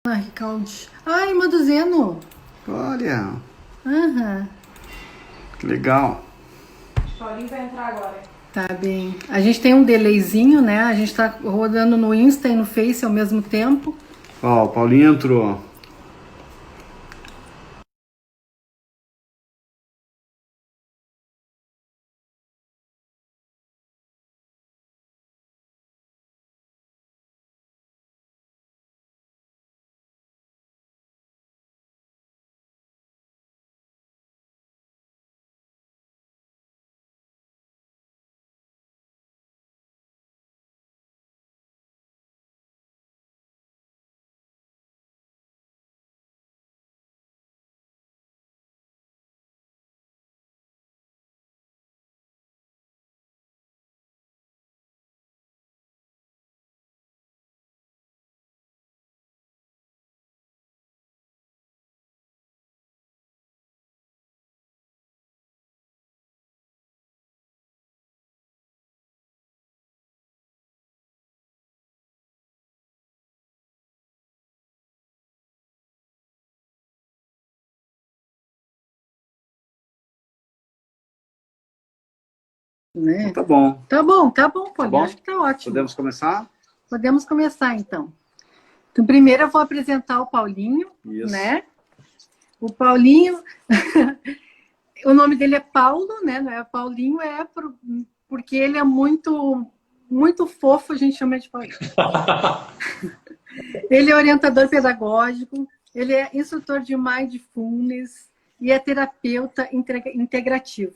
Ricardo. Ai, irmã do Zeno. Olha, Aham. que legal. Paulinho vai entrar agora. Tá bem. A gente tem um delayzinho, né? A gente tá rodando no Insta e no Face ao mesmo tempo. Ó, o Paulinho entrou. Né? Então tá bom. Tá bom, Paulinho. bom? Acho que tá ótimo. Podemos começar? Podemos começar, então. Então, primeiro eu vou apresentar o Paulinho, Isso. né? O Paulinho, o nome dele é Paulo, né? Não é Paulinho, porque ele é muito fofo, a gente chama de Paulinho. Ele é orientador pedagógico, ele é instrutor de Mindfulness e é terapeuta integrativo.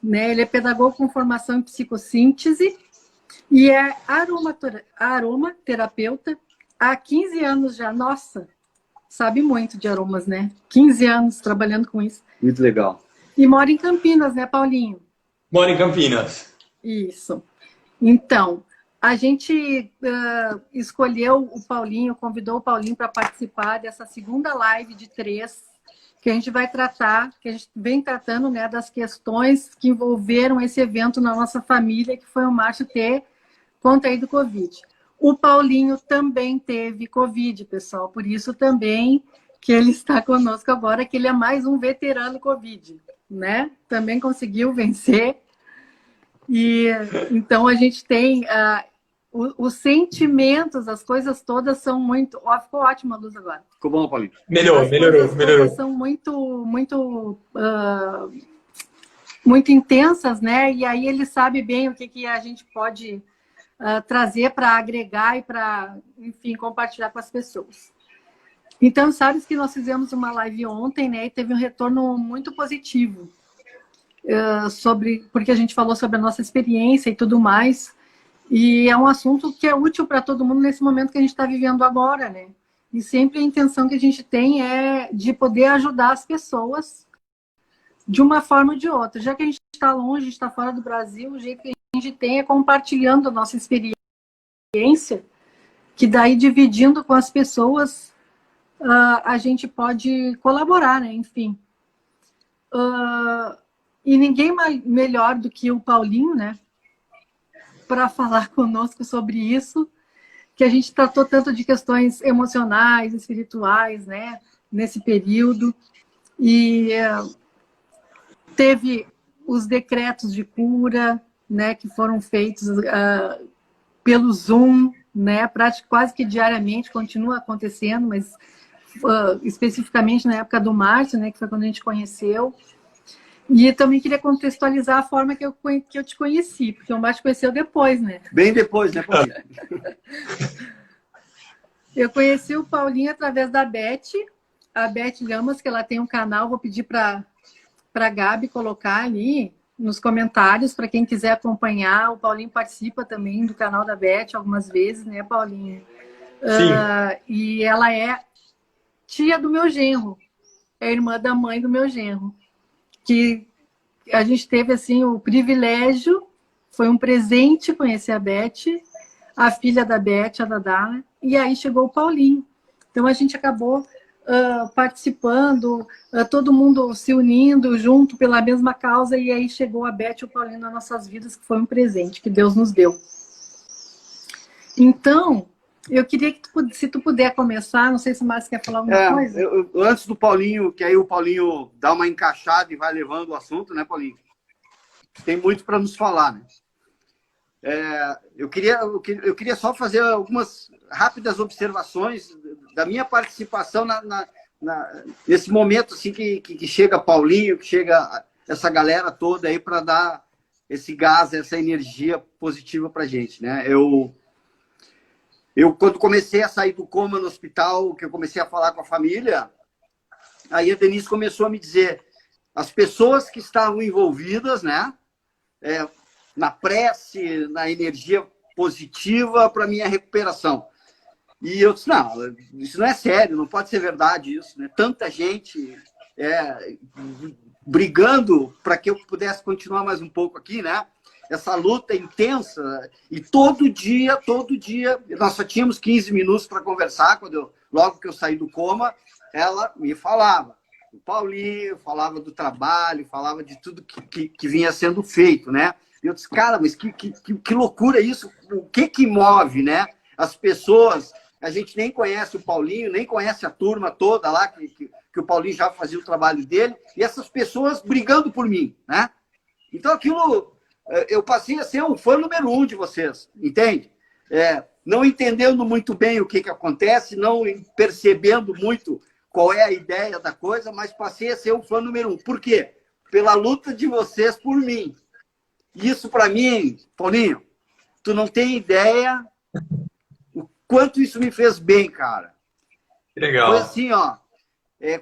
Né? Ele é pedagogo com formação em psicossíntese e é aromaterapeuta há 15 anos já. Nossa, sabe muito de aromas, né? 15 anos trabalhando com isso. Muito legal. E mora em Campinas, né, Paulinho? Moro em Campinas. Isso. Então, a gente escolheu o Paulinho, convidou o Paulinho para participar dessa segunda live de 3, que a gente vai tratar, que a gente vem tratando, né, das questões que envolveram esse evento na nossa família, que foi o Março T contra do Covid. O Paulinho também teve Covid, pessoal, por isso também que ele está conosco agora, que ele é mais um veterano Covid, né? Também conseguiu vencer. E então a gente tem os sentimentos, as coisas todas são muito... Ó, ficou ótima a luz agora. Ficou bom, Paulinho? Melhorou. São muito intensas, né? E aí ele sabe bem o que a gente pode trazer para agregar e para, enfim, compartilhar com as pessoas. Então, sabes que nós fizemos uma live ontem, né? E teve um retorno muito positivo. Porque a gente falou sobre a nossa experiência e tudo mais, e é um assunto que é útil para todo mundo nesse momento que a gente está vivendo agora, né? E sempre a intenção que a gente tem é de poder ajudar as pessoas de uma forma ou de outra. Já que a gente está longe, está fora do Brasil, o jeito que a gente tem é compartilhando a nossa experiência, que daí dividindo com as pessoas a gente pode colaborar, né? Enfim. E ninguém melhor do que o Paulinho, né, para falar conosco sobre isso, que a gente tratou tanto de questões emocionais, espirituais, né, nesse período, e teve os decretos de cura, né, que foram feitos pelo Zoom, né, quase que diariamente, continua acontecendo, mas especificamente na época do Márcio, né, que foi quando a gente conheceu. E também queria contextualizar a forma que eu te conheci, porque o Márcio te conheceu depois, né? Bem depois, né, Paulinho? Eu conheci o Paulinho através da Beth, a Beth Lamas, que ela tem um canal, vou pedir para a Gabi colocar ali nos comentários, para quem quiser acompanhar. O Paulinho participa também do canal da Beth algumas vezes, né, Paulinho? Sim. E ela é tia do meu genro, é irmã da mãe do meu genro. Que a gente teve assim o privilégio, foi um presente conhecer a Beth, a filha da Beth, a Dadá, e aí chegou o Paulinho. Então a gente acabou participando, todo mundo se unindo junto pela mesma causa, e aí chegou a Beth e o Paulinho nas nossas vidas, que foi um presente que Deus nos deu. Então, Eu queria que, se tu puder começar, não sei se o Márcio quer falar alguma coisa. Antes do Paulinho, que aí o Paulinho dá uma encaixada e vai levando o assunto, né, Paulinho? Tem muito para nos falar, né? Eu queria só fazer algumas rápidas observações da minha participação nesse momento assim, que chega Paulinho, que chega essa galera toda aí para dar esse gás, essa energia positiva para a gente, né? Eu, quando comecei a sair do coma no hospital, que eu comecei a falar com a família, aí a Denise começou a me dizer as pessoas que estavam envolvidas, né? Na prece, na energia positiva para minha recuperação. E eu disse, não, isso não é sério, não pode ser verdade isso, né? Tanta gente brigando para que eu pudesse continuar mais um pouco aqui, né? Essa luta intensa, e todo dia, nós só tínhamos 15 minutos para conversar, logo que eu saí do coma, ela me falava do Paulinho, falava do trabalho, falava de tudo que vinha sendo feito, né? E eu disse, cara, mas que loucura isso, o que move, né? As pessoas, a gente nem conhece o Paulinho, nem conhece a turma toda lá, que o Paulinho já fazia o trabalho dele, e essas pessoas brigando por mim, né? Então aquilo... Eu passei a ser um fã número 1 de vocês, entende? Não entendendo muito bem o que acontece, não percebendo muito qual é a ideia da coisa, mas passei a ser um fã número 1. Por quê? Pela luta de vocês por mim. Isso, para mim, Paulinho, tu não tem ideia o quanto isso me fez bem, cara. Que legal. Foi assim, ó.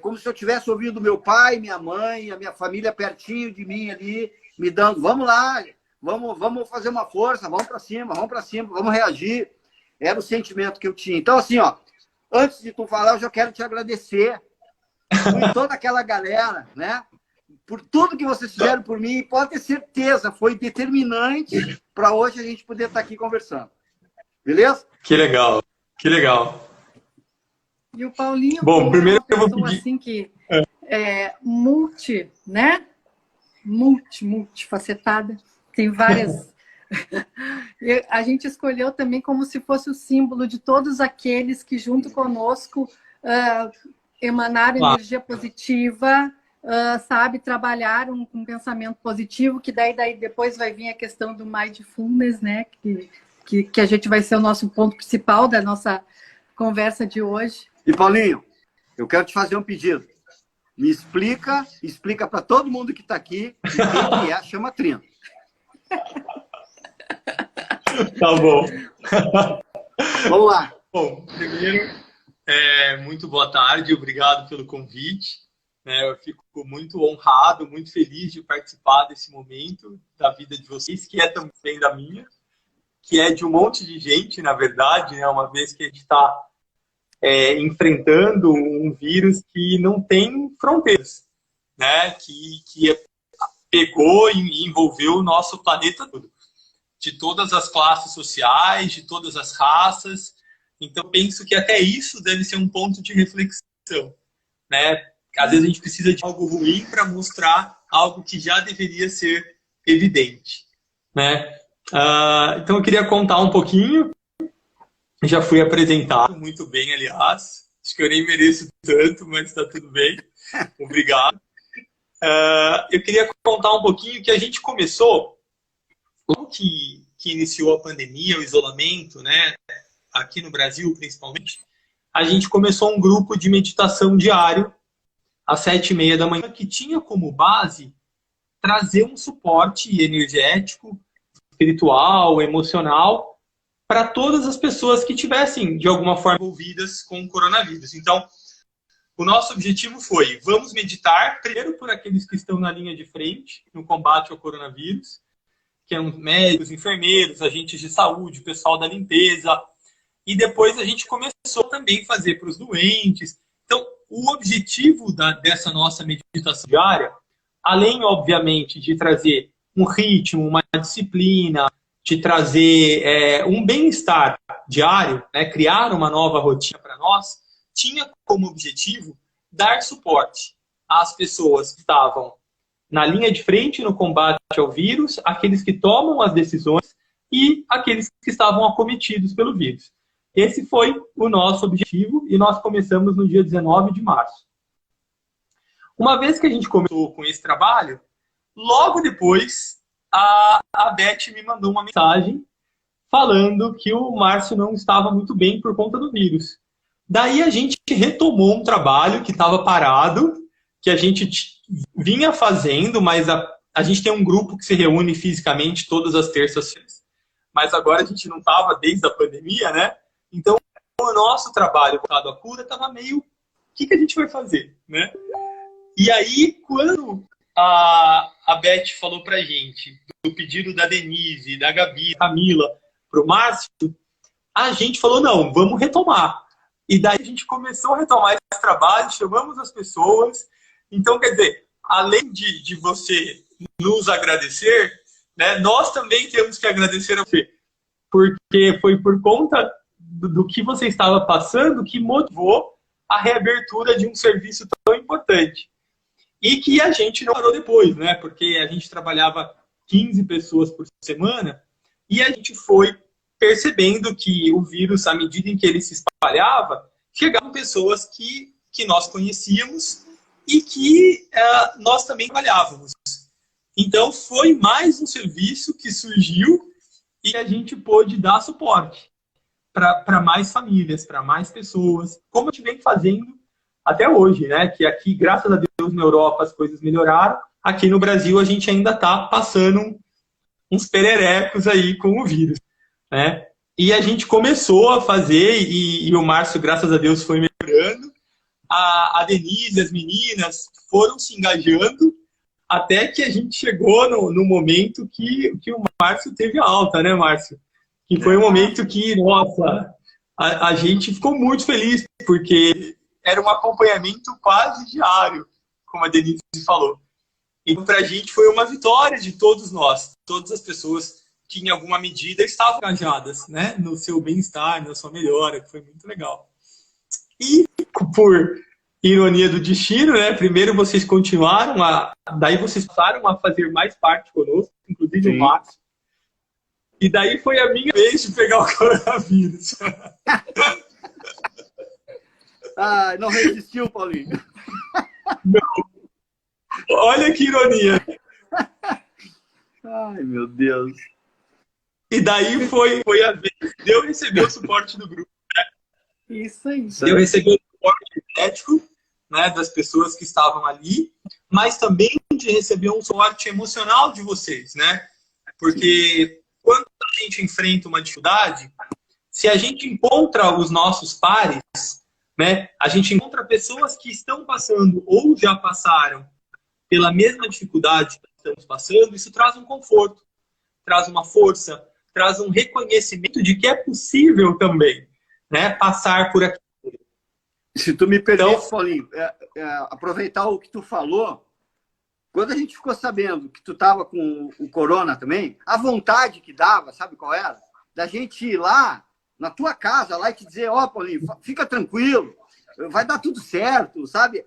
Como se eu tivesse ouvindo meu pai, minha mãe, a minha família pertinho de mim ali, me dando, vamos lá, vamos fazer uma força, vamos para cima, vamos reagir. Era o sentimento que eu tinha. Então, assim, ó, antes de tu falar, eu já quero te agradecer por toda aquela galera, né? Por tudo que vocês fizeram por mim, pode ter certeza, foi determinante para hoje a gente poder estar aqui conversando. Beleza? Que legal, que legal. E o Paulinho, bom, primeiro é uma eu vou pessoa pedir... assim que né? Multifacetada. Tem várias... A gente escolheu também como se fosse o símbolo de todos aqueles que, junto conosco, emanaram energia positiva, sabe, trabalharam com pensamento positivo, que daí depois vai vir a questão do mindfulness, né? Que a gente vai ser o nosso ponto principal da nossa conversa de hoje. E, Paulinho, eu quero te fazer um pedido. Me explica para todo mundo que está aqui quem que é a Chama Trino. Tá bom. Vamos lá. Bom, primeiro, muito boa tarde, obrigado pelo convite. Eu fico muito honrado, muito feliz de participar desse momento da vida de vocês, que é também da minha, que é de um monte de gente, na verdade, né? Uma vez que a gente está enfrentando um vírus que não tem fronteiras, né? Que pegou e envolveu o nosso planeta todo, de todas as classes sociais, de todas as raças. Então, penso que até isso deve ser um ponto de reflexão, né? Às vezes a gente precisa de algo ruim para mostrar algo que já deveria ser evidente, né? Então, eu queria contar um pouquinho. Já fui apresentado muito bem, aliás. Acho que eu nem mereço tanto, mas está tudo bem. Obrigado. Eu queria contar um pouquinho que a gente começou, logo que iniciou a pandemia, o isolamento, né? Aqui no Brasil, principalmente, a gente começou um grupo de meditação diário, às 7h30 da manhã, que tinha como base trazer um suporte energético, espiritual, emocional, para todas as pessoas que tivessem, de alguma forma, envolvidas com o coronavírus. Então, o nosso objetivo foi, vamos meditar, primeiro por aqueles que estão na linha de frente, no combate ao coronavírus, que são médicos, enfermeiros, agentes de saúde, pessoal da limpeza, e depois a gente começou também a fazer para os doentes. Então, o objetivo dessa nossa meditação diária, além, obviamente, de trazer um ritmo, uma disciplina, de trazer um bem-estar diário, né, criar uma nova rotina para nós, tinha como objetivo dar suporte às pessoas que estavam na linha de frente no combate ao vírus, aqueles que tomam as decisões e aqueles que estavam acometidos pelo vírus. esse foi o nosso objetivo e nós começamos no dia 19 de março. Uma vez que a gente começou com esse trabalho, logo depois a Beth me mandou uma mensagem falando que o Márcio não estava muito bem por conta do vírus. Daí a gente retomou um trabalho que estava parado, que a gente vinha fazendo, mas a gente tem um grupo que se reúne fisicamente todas as terças-feiras. Mas agora a gente não estava desde a pandemia, né? Então, o nosso trabalho voltado à cura estava meio... O que a gente vai fazer, né? E aí, quando a Beth falou pra gente do pedido da Denise, da Gabi, da Camila, pro Márcio, a gente falou, não, vamos retomar. E daí a gente começou a retomar esse trabalho, chamamos as pessoas. Então, quer dizer, além de você nos agradecer, né, nós também temos que agradecer a você. Porque foi por conta do que você estava passando que motivou a reabertura de um serviço tão importante. E que a gente não parou depois, né? Porque a gente trabalhava 15 pessoas por semana e a gente foi percebendo que o vírus, à medida em que ele se espalhava, chegavam pessoas que nós conhecíamos e que nós também trabalhávamos. Então, foi mais um serviço que surgiu e a gente pôde dar suporte para mais famílias, para mais pessoas, como a gente vem fazendo até hoje, né? Que aqui, graças a Deus, na Europa as coisas melhoraram. Aqui no Brasil a gente ainda está passando uns pererecos aí com o vírus, né? E a gente começou a fazer, e o Márcio, graças a Deus, foi melhorando. A Denise, as meninas foram se engajando até que a gente chegou no momento que o Márcio teve alta, né, Márcio? Que foi um momento que, nossa, a gente ficou muito feliz, porque era um acompanhamento quase diário, como a Denise falou. Então, para a gente foi uma vitória de todos nós. Todas as pessoas que, em alguma medida, estavam engajadas, né, no seu bem-estar, na sua melhora, que foi muito legal. E, por ironia do destino, né, primeiro vocês continuaram, daí vocês passaram a fazer mais parte conosco, inclusive Sim. O Márcio. E daí foi a minha vez de pegar o coronavírus. Ah, não resistiu, Paulinho. Não. Olha que ironia. Ai, meu Deus. E daí foi a vez de eu receber o suporte do grupo. Né? Isso aí. Eu recebi o suporte médico, né, das pessoas que estavam ali, mas também de receber um suporte emocional de vocês, né? Porque quando a gente enfrenta uma dificuldade, se a gente encontra os nossos pares, né, a gente encontra pessoas que estão passando ou já passaram pela mesma dificuldade que estamos passando, isso traz um conforto, traz uma força, traz um reconhecimento de que é possível também, né, passar por aquilo. Se tu me permite, então, Paulinho, aproveitar o que tu falou, quando a gente ficou sabendo que tu estava com o corona também, a vontade que dava, sabe qual era? Da gente ir lá, na tua casa, lá e te dizer, ó, Paulinho, fica tranquilo, vai dar tudo certo, sabe?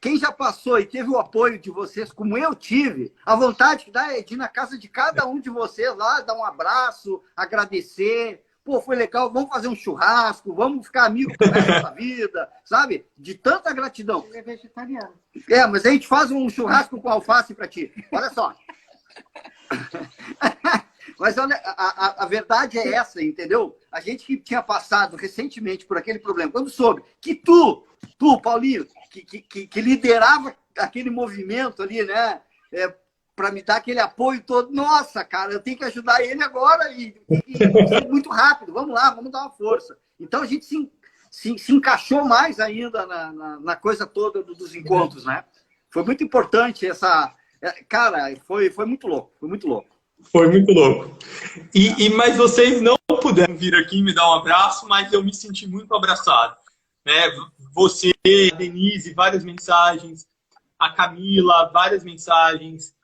Quem já passou e teve o apoio de vocês, como eu tive, a vontade que dá é de ir na casa de cada um de vocês lá, dar um abraço, agradecer. Pô, foi legal, vamos fazer um churrasco, vamos ficar amigos pro resto da vida, sabe? De tanta gratidão. Ele é vegetariano. Mas a gente faz um churrasco com alface para ti. Olha só. Mas olha, a verdade é essa, entendeu? A gente que tinha passado recentemente por aquele problema, quando soube que tu Paulinho, que liderava aquele movimento ali, né? Para me dar aquele apoio todo. Nossa, cara, eu tenho que ajudar ele agora e muito rápido. Vamos lá, vamos dar uma força. Então a gente se encaixou mais ainda na coisa toda dos encontros, né? Foi muito importante essa... Cara, foi muito louco, foi muito louco. Foi muito louco. Mas vocês não puderam vir aqui me dar um abraço, mas eu me senti muito abraçado. Né? Você, a Denise, várias mensagens. A Camila, várias mensagens.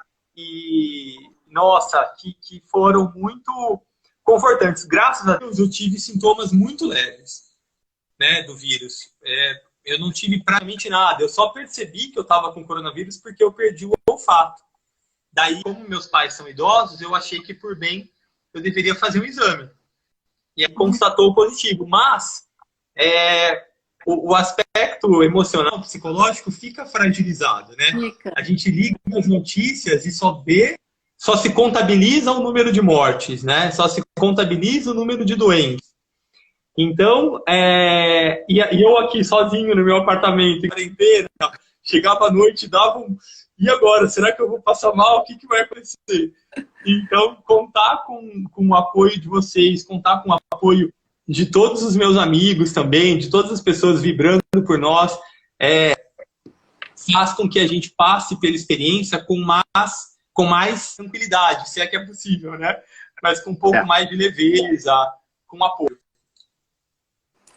E, nossa, que foram muito confortantes. Graças a Deus, eu tive sintomas muito leves, né, do vírus. Eu não tive praticamente nada. Eu só percebi que eu estava com coronavírus porque eu perdi o olfato. Daí, como meus pais são idosos, eu achei que, por bem, eu deveria fazer um exame. e constatou positivo. Mas o aspecto emocional, psicológico, fica fragilizado, né? Fica. A gente liga as notícias e só se contabiliza o número de mortes, né? Só se contabiliza o número de doentes. Então, e eu aqui sozinho no meu apartamento, em quarentena, chegava à noite e dava e agora? Será que eu vou passar mal? O que vai acontecer? Então, contar com o apoio de vocês, contar com o apoio de todos os meus amigos também, de todas as pessoas vibrando por nós, faz com que a gente passe pela experiência com mais tranquilidade, se é que é possível, né? Mas com um pouco mais de leveza, com apoio.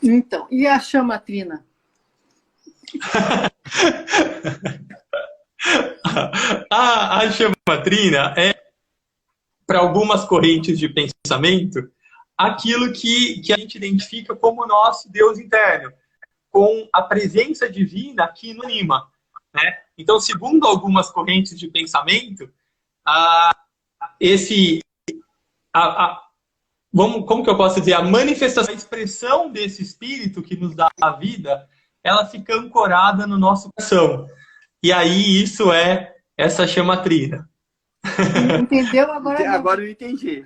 Então, e a chama trina? A chamatrina é, para algumas correntes de pensamento, aquilo que a gente identifica como nosso Deus interno, com a presença divina que nos anima, né? Então, segundo algumas correntes de pensamento, como que eu posso dizer? A manifestação, a expressão desse espírito que nos dá a vida, ela fica ancorada no nosso coração. E aí isso é essa chamatrina. Entendeu? Agora eu entendi.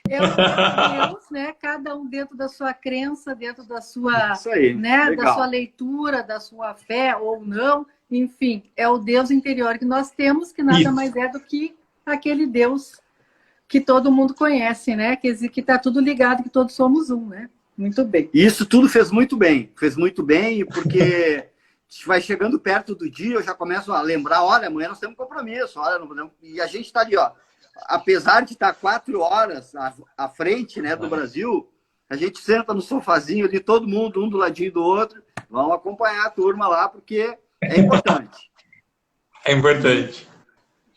É o Deus, né? Cada um dentro da sua crença, dentro da sua, Isso aí, né? legal. Da sua leitura, da sua fé ou não. Enfim, é o Deus interior que nós temos, que nada mais é do que aquele Deus que todo mundo conhece, né? Que está tudo ligado, que todos somos um, né? Muito bem. E isso tudo fez muito bem, porque vai chegando perto do dia, eu já começo a lembrar, olha, amanhã nós temos compromisso, e a gente está ali, ó, apesar de estar 4 horas à frente, né, do Brasil, a gente senta no sofazinho ali, todo mundo, um do ladinho do outro, vamos acompanhar a turma lá, porque é importante. É importante.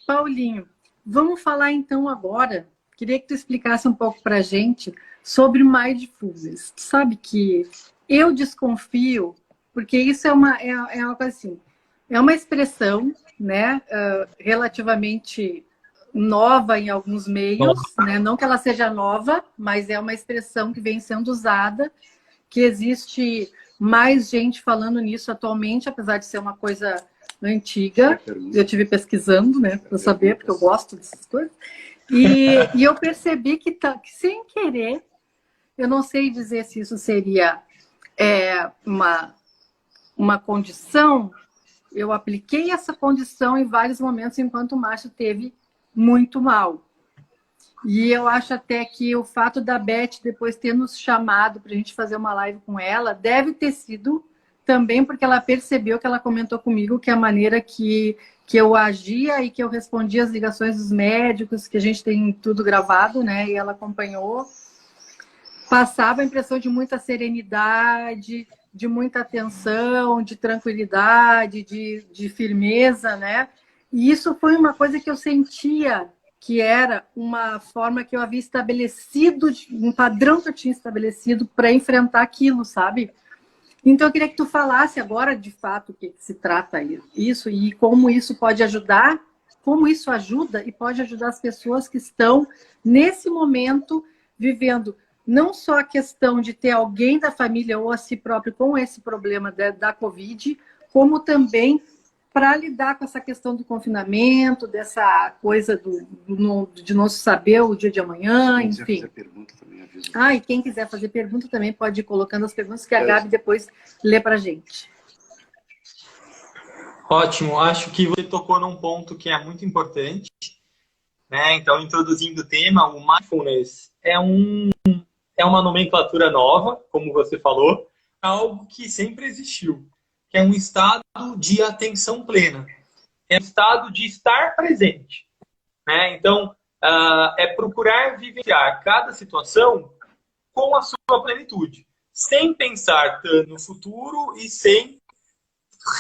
Paulinho, vamos falar então agora, queria que tu explicasse um pouco para a gente sobre Mindfulness. Tu sabe que eu desconfio, porque isso é uma coisa assim, é uma expressão, né, relativamente nova em alguns meios, né? Não que ela seja nova, mas é uma expressão que vem sendo usada, que existe mais gente falando nisso atualmente, apesar de ser uma coisa antiga. Eu tive pesquisando, né, para saber, porque eu gosto dessas coisas. E eu percebi que sem querer, eu não sei dizer se isso seria uma condição, eu apliquei essa condição em vários momentos enquanto o Márcio teve muito mal. E eu acho até que o fato da Beth depois ter nos chamado para a gente fazer uma live com ela deve ter sido também porque ela percebeu que ela comentou comigo que a maneira que eu agia e que eu respondia as ligações dos médicos, que a gente tem tudo gravado, né? E ela acompanhou, passava a impressão de muita serenidade, de muita atenção, de tranquilidade, de firmeza, né? E isso foi uma coisa que eu sentia que era uma forma que eu havia estabelecido, um padrão que eu tinha estabelecido para enfrentar aquilo, sabe? Então, eu queria que tu falasse agora, de fato, o que se trata isso e como isso pode ajudar, como isso ajuda e pode ajudar as pessoas que estão, nesse momento, vivendo não só a questão de ter alguém da família ou a si próprio com esse problema da Covid, como também para lidar com essa questão do confinamento, dessa coisa de não saber o dia de amanhã, enfim. E quem quiser fazer pergunta também pode ir colocando as perguntas que a Gabi depois lê para a gente. Ótimo, acho que você tocou num ponto que é muito importante, né? Então, introduzindo o tema, o Mindfulness é uma nomenclatura nova, como você falou, algo que sempre existiu, que é um estado de atenção plena. É um estado de estar presente, né? Então, é procurar vivenciar cada situação com a sua plenitude, sem pensar tanto no futuro e sem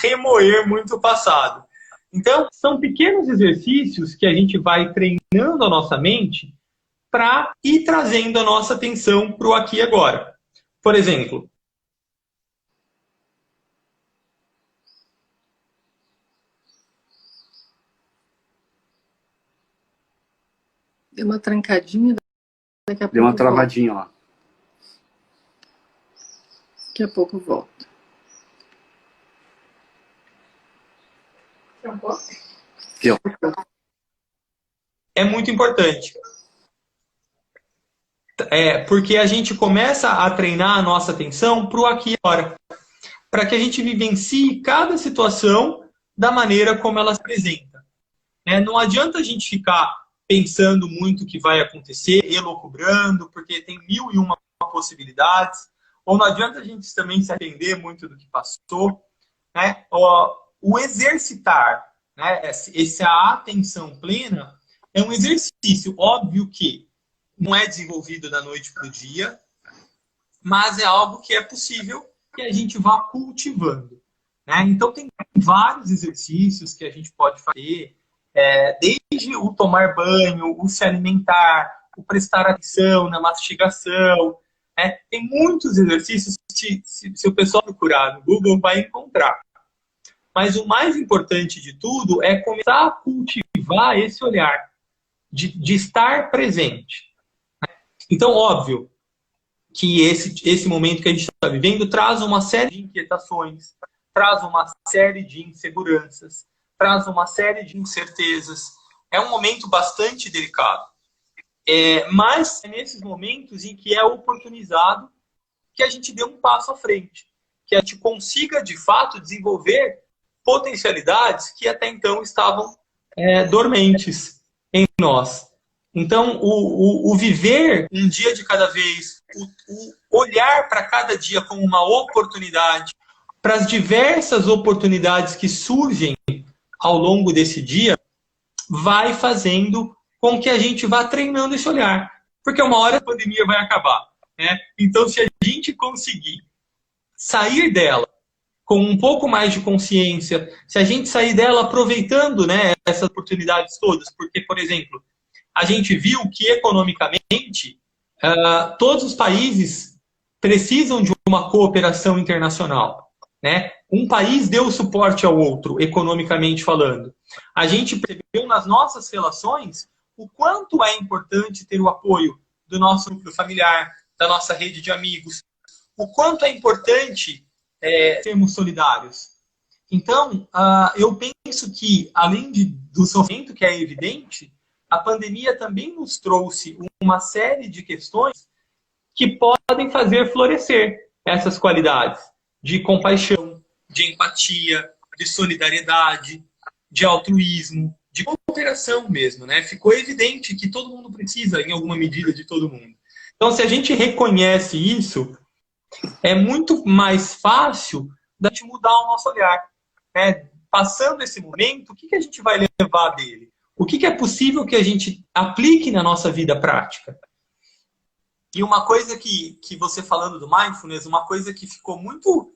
remoer muito o passado. Então, são pequenos exercícios que a gente vai treinando a nossa mente para ir trazendo a nossa atenção para o aqui e agora. Por exemplo, Deu uma trancadinha, daqui a pouco. Deu uma travadinha lá. Daqui a pouco volto. É muito importante. Porque a gente começa a treinar a nossa atenção para o aqui e agora. Para que a gente vivencie cada situação da maneira como ela se apresenta. Não adianta a gente ficar pensando muito o que vai acontecer, elucubrando, porque tem 1001 possibilidades. Ou não adianta a gente também se arrepender muito do que passou. O exercitar, essa atenção plena é um exercício, óbvio que não é desenvolvido da noite para o dia, mas é algo que é possível que a gente vá cultivando. Então, tem vários exercícios que a gente pode fazer, desde o tomar banho, o se alimentar, o prestar atenção na mastigação. Tem muitos exercícios que, se o pessoal procurar no Google, vai encontrar. Mas o mais importante de tudo é começar a cultivar esse olhar, de estar presente. Então, óbvio que esse momento que a gente está vivendo traz uma série de inquietações, traz uma série de inseguranças, traz uma série de incertezas. É um momento bastante delicado. Mas é nesses momentos em que é oportunizado que a gente dê um passo à frente, que a gente consiga, de fato, desenvolver potencialidades que até então estavam dormentes em nós. Então, o viver um dia de cada vez, o olhar para cada dia como uma oportunidade, para as diversas oportunidades que surgem ao longo desse dia, vai fazendo com que a gente vá treinando esse olhar. Porque uma hora a pandemia vai acabar. Então, se a gente conseguir sair dela com um pouco mais de consciência, se a gente sair dela aproveitando essas oportunidades todas, porque, por exemplo, a gente viu que economicamente todos os países precisam de uma cooperação internacional. Um país deu suporte ao outro, economicamente falando. A gente percebeu nas nossas relações o quanto é importante ter o apoio do nosso núcleo familiar, da nossa rede de amigos, o quanto é importante sermos solidários. Então, eu penso que, além do sofrimento que é evidente, a pandemia também nos trouxe uma série de questões que podem fazer florescer essas qualidades de compaixão, de empatia, de solidariedade, de altruísmo, de cooperação mesmo. Ficou evidente que todo mundo precisa, em alguma medida, de todo mundo. Então, se a gente reconhece isso, é muito mais fácil da gente mudar o nosso olhar. Passando esse momento, o que a gente vai levar dele? O que é possível que a gente aplique na nossa vida prática? E uma coisa que você falando do mindfulness, uma coisa que ficou muito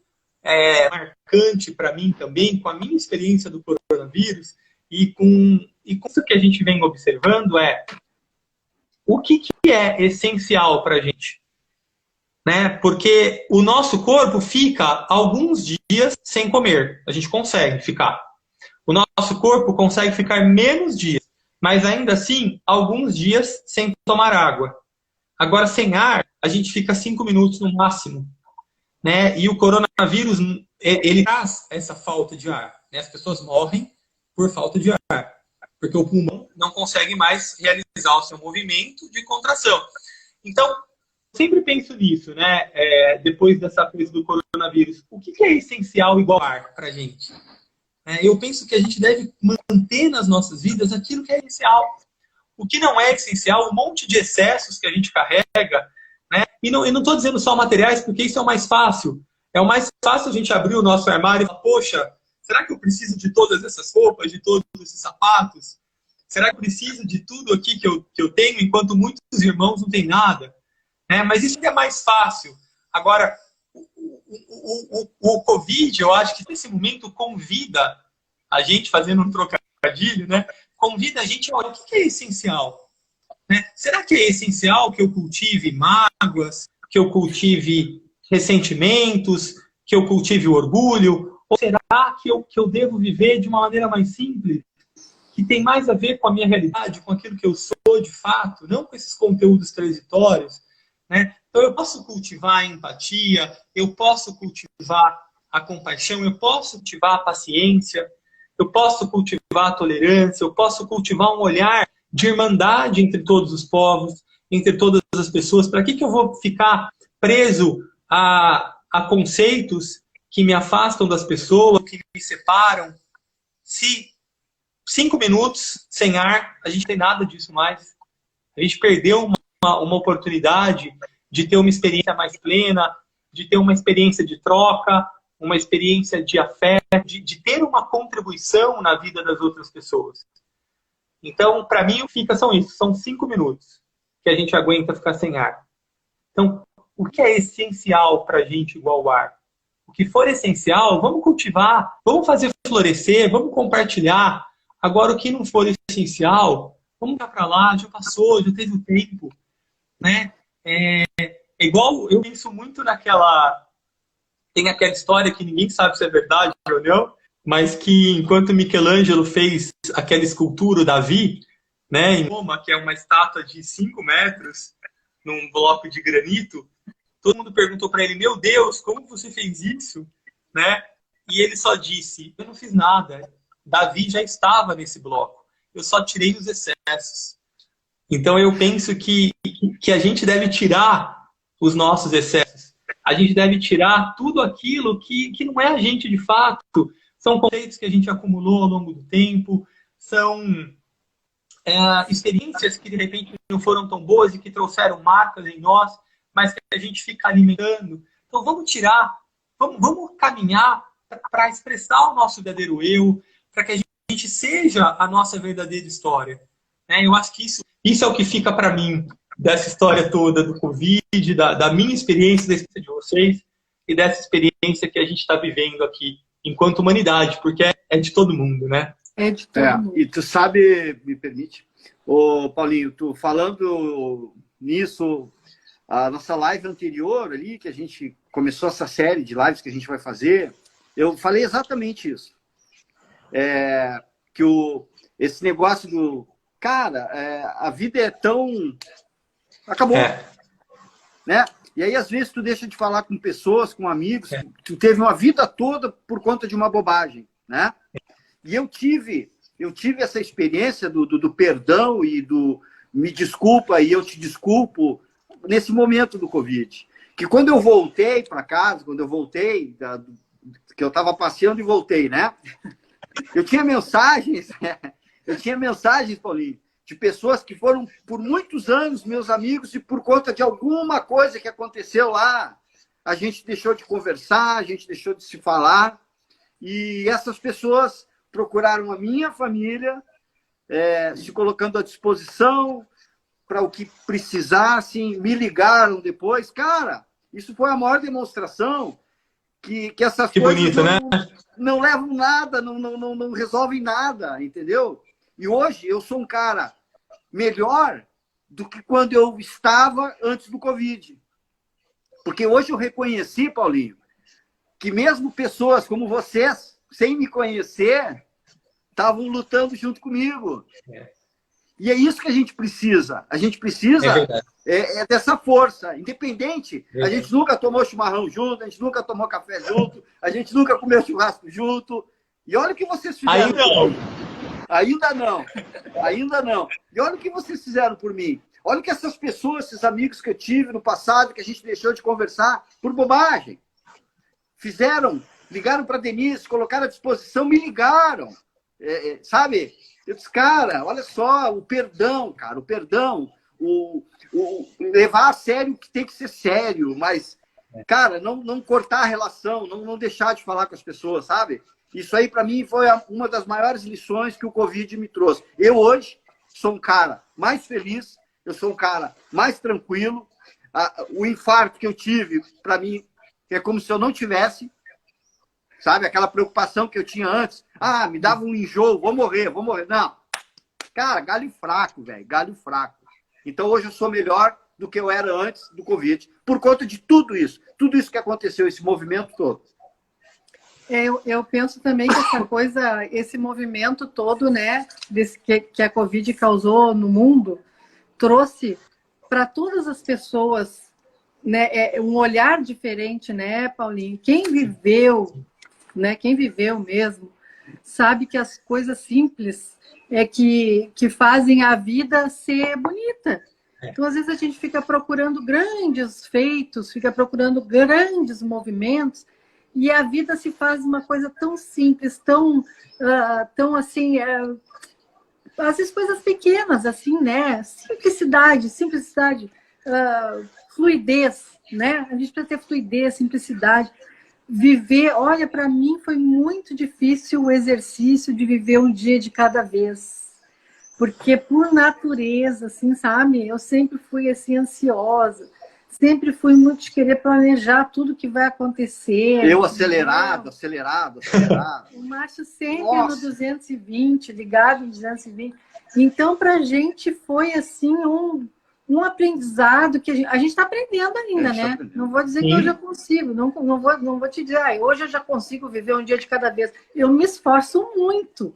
marcante para mim também, com a minha experiência do coronavírus, e com isso que a gente vem observando o que é essencial para a gente. Porque o nosso corpo fica alguns dias sem comer. A gente consegue ficar. O nosso corpo consegue ficar menos dias, mas ainda assim, alguns dias sem tomar água. Agora, sem ar, a gente fica 5 minutos no máximo. E o coronavírus, ele traz essa falta de ar. As pessoas morrem por falta de ar, porque o pulmão não consegue mais realizar o seu movimento de contração. Então, sempre penso nisso, depois dessa coisa do coronavírus. O que é essencial igual ar para a gente? Eu penso que a gente deve manter nas nossas vidas aquilo que é essencial. O que não é essencial, um monte de excessos que a gente carrega. E não estou dizendo só materiais, porque isso é o mais fácil. É o mais fácil a gente abrir o nosso armário e falar, poxa, será que eu preciso de todas essas roupas, de todos esses sapatos? Será que eu preciso de tudo aqui que eu tenho, enquanto muitos irmãos não têm nada? Mas isso é mais fácil. Agora, o Covid, eu acho que nesse momento convida a gente, fazendo um trocadilho, convida a gente a olhar o que é essencial. Será que é essencial que eu cultive mágoas, que eu cultive ressentimentos, que eu cultive orgulho? Ou será que eu devo viver de uma maneira mais simples, que tem mais a ver com a minha realidade, com aquilo que eu sou de fato, não com esses conteúdos transitórios? Então, eu posso cultivar a empatia, eu posso cultivar a compaixão, eu posso cultivar a paciência, eu posso cultivar a tolerância, eu posso cultivar um olhar de irmandade entre todos os povos, entre todas as pessoas. Para que eu vou ficar preso a conceitos que me afastam das pessoas, que me separam? Se 5 minutos sem ar, a gente não tem nada disso mais. A gente perdeu uma oportunidade de ter uma experiência mais plena, de ter uma experiência de troca, uma experiência de afeto, de ter uma contribuição na vida das outras pessoas. Então, para mim, são 5 minutos que a gente aguenta ficar sem ar. Então, o que é essencial para a gente igual o ar? O que for essencial, vamos cultivar, vamos fazer florescer, vamos compartilhar. Agora, o que não for essencial, vamos ficar para lá, já passou, já teve o tempo, né? É igual, eu penso muito naquela... Tem aquela história que ninguém sabe se é verdade ou não, mas que enquanto Michelangelo fez aquela escultura, o Davi, né, em Roma, que é uma estátua de 5 metros, num bloco de granito, todo mundo perguntou para ele, meu Deus, como você fez isso? Né? E ele só disse, eu não fiz nada, Davi já estava nesse bloco, eu só tirei os excessos. Então eu penso que a gente deve tirar os nossos excessos. A gente deve tirar tudo aquilo que não é a gente de fato. São conceitos que a gente acumulou ao longo do tempo, são experiências que de repente não foram tão boas e que trouxeram marcas em nós, mas que a gente fica alimentando. Então vamos tirar, vamos caminhar para expressar o nosso verdadeiro eu, para que a gente seja a nossa verdadeira história. Eu acho que isso é o que fica para mim dessa história toda do Covid, da minha experiência, da experiência de vocês e dessa experiência que a gente está vivendo aqui enquanto humanidade, porque é de todo mundo, né? É de todo mundo. E tu sabe, me permite, Paulinho, tu falando nisso, a nossa live anterior ali, que a gente começou essa série de lives que a gente vai fazer, eu falei exatamente isso. Que esse negócio do... Cara, a vida é tão... Acabou. Né? E aí, às vezes, tu deixa de falar com pessoas, com amigos, tu teve uma vida toda por conta de uma bobagem, né? E eu tive essa experiência do perdão e do me desculpa e eu te desculpo nesse momento do Covid. Que quando eu voltei para casa, que eu estava passeando e voltei, né? Eu tinha mensagens, Paulinho, de pessoas que foram por muitos anos meus amigos e por conta de alguma coisa que aconteceu lá, a gente deixou de conversar, a gente deixou de se falar. E essas pessoas procuraram a minha família, se colocando à disposição para o que precisassem, me ligaram depois. Cara, isso foi a maior demonstração que essas coisas bonito, não levam nada, não resolvem nada, entendeu? E hoje eu sou um cara melhor do que quando eu estava antes do Covid. Porque hoje eu reconheci, Paulinho, que mesmo pessoas como vocês, sem me conhecer, estavam lutando junto comigo. E é isso que a gente precisa. A gente precisa dessa força. Independente, a gente nunca tomou chimarrão junto, a gente nunca tomou café junto, a gente nunca comeu churrasco junto. E olha o que vocês fizeram. Ainda não. E olha o que vocês fizeram por mim. Olha o que essas pessoas, esses amigos que eu tive no passado, que a gente deixou de conversar por bobagem, fizeram, ligaram para a Denise, colocaram à disposição, me ligaram. Sabe? Eu disse, cara, olha só, o perdão, o levar a sério o que tem que ser sério, mas, cara, não cortar a relação, não deixar de falar com as pessoas, sabe? Isso aí, para mim, foi uma das maiores lições que o Covid me trouxe. Eu, hoje, sou um cara mais feliz, eu sou um cara mais tranquilo. O infarto que eu tive, para mim, é como se eu não tivesse, sabe? Aquela preocupação que eu tinha antes. Me dava um enjoo, vou morrer. Não. Cara, galho fraco, velho, galho fraco. Então, hoje eu sou melhor do que eu era antes do Covid, por conta de tudo isso que aconteceu, esse movimento todo. Eu penso também que esse movimento todo, né, que a Covid causou no mundo, trouxe para todas as pessoas né, é um olhar diferente, né, Paulinho? Quem viveu, né, quem viveu mesmo, sabe que as coisas simples que fazem a vida ser bonita. Então, às vezes, a gente fica procurando grandes feitos, fica procurando grandes movimentos, e a vida se faz uma coisa tão simples, tão assim, às vezes coisas pequenas, assim, né? Simplicidade, fluidez, né? A gente precisa ter fluidez, simplicidade. Viver, olha, para mim foi muito difícil o exercício de viver um dia de cada vez. Porque por natureza, assim, sabe? Eu sempre fui assim ansiosa, sempre fui muito de querer planejar tudo que vai acontecer. Eu acelerado. O Márcio sempre no 220, ligado no 220. Então, para a gente foi assim um aprendizado que a gente está aprendendo ainda, né? Não vou dizer que eu já consigo, não vou te dizer, hoje eu já consigo viver um dia de cada vez. Eu me esforço muito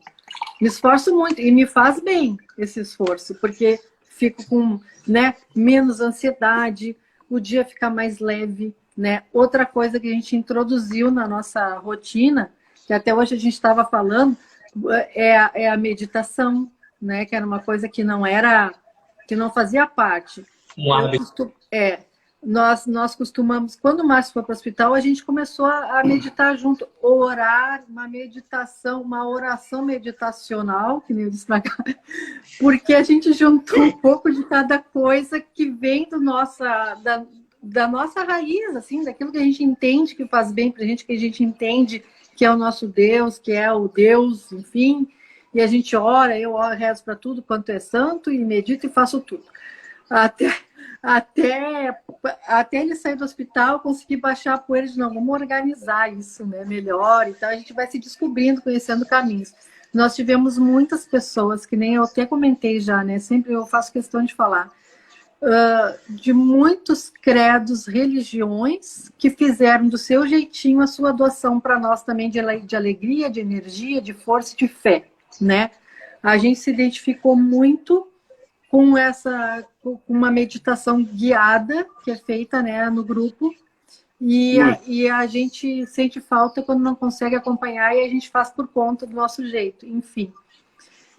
e me faz bem esse esforço, porque fico com, né, menos ansiedade, o dia fica mais leve, né? Outra coisa que a gente introduziu na nossa rotina, que até hoje a gente estava falando, é a meditação, né? Que era uma coisa que não fazia parte. Nós costumamos, quando o Márcio foi para o hospital, a gente começou a meditar junto, orar, uma oração meditacional, que nem eu disse pra cá, porque a gente juntou um pouco de cada coisa que vem da nossa raiz, assim, daquilo que a gente entende que faz bem para a gente, que a gente entende que é o nosso Deus, que é o Deus, enfim, e a gente ora, eu rezo para tudo quanto é santo, e medito e faço tudo. Até ele sair do hospital, conseguir baixar a poeira de não, vamos organizar isso, né, melhor. Então, a gente vai se descobrindo, conhecendo caminhos. Nós tivemos muitas pessoas, que nem eu até comentei já, né, sempre eu faço questão de falar, de muitos credos, religiões, que fizeram do seu jeitinho a sua doação para nós também de alegria, de energia, de força e de fé, né? A gente se identificou muito com uma meditação guiada, que é feita, né, no grupo, e a gente sente falta quando não consegue acompanhar, e a gente faz por conta do nosso jeito, enfim.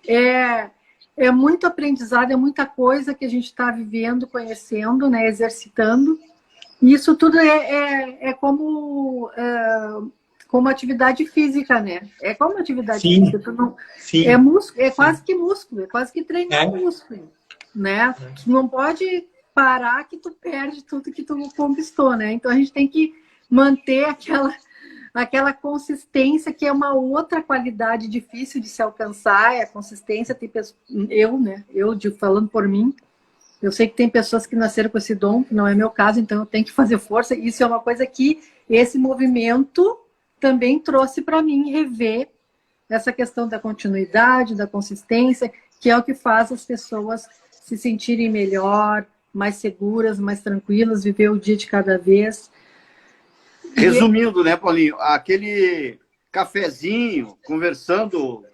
É muito aprendizado, é muita coisa que a gente está vivendo, conhecendo, né, exercitando, e isso tudo é como atividade física, né? É como atividade física. Sim. É quase que músculo, é quase que treinar músculo, né? Tu não pode parar que tu perde tudo que tu conquistou, né? Então a gente tem que manter aquela consistência, que é uma outra qualidade difícil de se alcançar, é a consistência. Falando por mim, eu sei que tem pessoas que nasceram com esse dom, que não é meu caso, então eu tenho que fazer força. Isso é uma coisa que esse movimento também trouxe para mim, rever essa questão da continuidade, da consistência, que é o que faz as pessoas se sentirem melhor, mais seguras, mais tranquilas, viver o dia de cada vez. Resumindo, né, Paulinho, aquele cafezinho, conversando,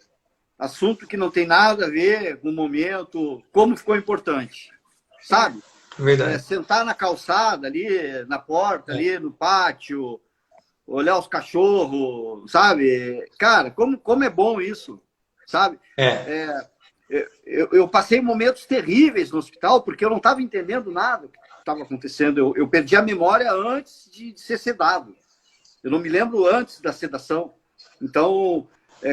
assunto que não tem nada a ver com o momento, como ficou importante, sabe? Verdade. Sentar na calçada ali, na porta, ali no pátio, olhar os cachorros, sabe? Cara, como é bom isso, sabe? Eu passei momentos terríveis no hospital, porque eu não estava entendendo nada do que estava acontecendo. Eu perdi a memória antes de ser sedado. Eu não me lembro antes da sedação. Então,